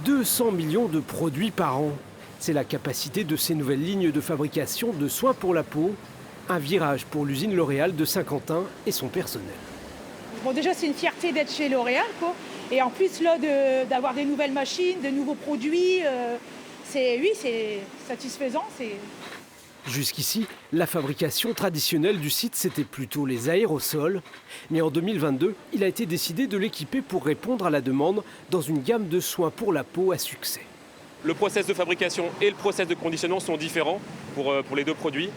200 millions de produits par an. C'est la capacité de ces nouvelles lignes de fabrication de soins pour la peau. Un virage pour l'usine L'Oréal de Saint-Quentin et son personnel. Bon, déjà, c'est une fierté d'être chez L'Oréal, quoi. Et en plus, là, d'avoir des nouvelles machines, de nouveaux produits, c'est satisfaisant. Jusqu'ici, la fabrication traditionnelle du site, c'était plutôt les aérosols. Mais en 2022, il a été décidé de l'équiper pour répondre à la demande dans une gamme de soins pour la peau à succès. Le process de fabrication et le process de conditionnement sont différents pour les deux produits,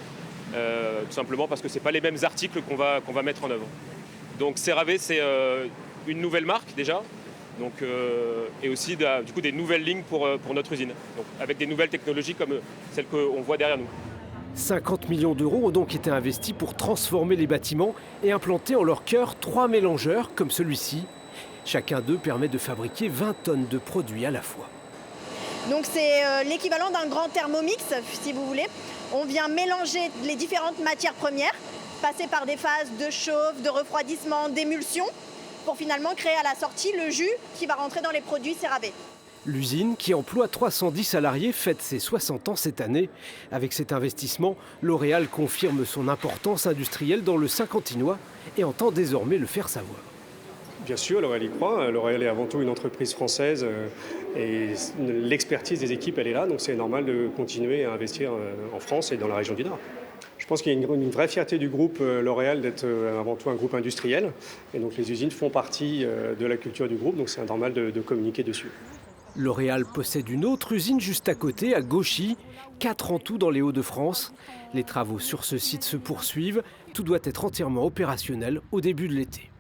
tout simplement parce que ce n'est pas les mêmes articles qu'on va mettre en œuvre. Donc CeraVe, c'est une nouvelle marque déjà, donc, et aussi du coup, des nouvelles lignes pour notre usine, donc, avec des nouvelles technologies comme celles qu'on voit derrière nous. 50 millions d'euros ont donc été investis pour transformer les bâtiments et implanter en leur cœur 3 mélangeurs comme celui-ci. Chacun d'eux permet de fabriquer 20 tonnes de produits à la fois. Donc c'est l'équivalent d'un grand thermomix, si vous voulez. On vient mélanger les différentes matières premières, passer par des phases de chauffe, de refroidissement, d'émulsion, pour finalement créer à la sortie le jus qui va rentrer dans les produits CeraVe. L'usine, qui emploie 310 salariés, fête ses 60 ans cette année. Avec cet investissement, L'Oréal confirme son importance industrielle dans le Saint-Quentinois et entend désormais le faire savoir. Bien sûr, L'Oréal y croit. L'Oréal est avant tout une entreprise française et l'expertise des équipes, elle est là. Donc c'est normal de continuer à investir en France et dans la région du Nord. Je pense qu'il y a une vraie fierté du groupe L'Oréal d'être avant tout un groupe industriel. Et donc les usines font partie de la culture du groupe, donc c'est normal de communiquer dessus. L'Oréal possède une autre usine juste à côté, à Gauchy, 4 en tout dans les Hauts-de-France. Les travaux sur ce site se poursuivent. Tout doit être entièrement opérationnel au début de l'été.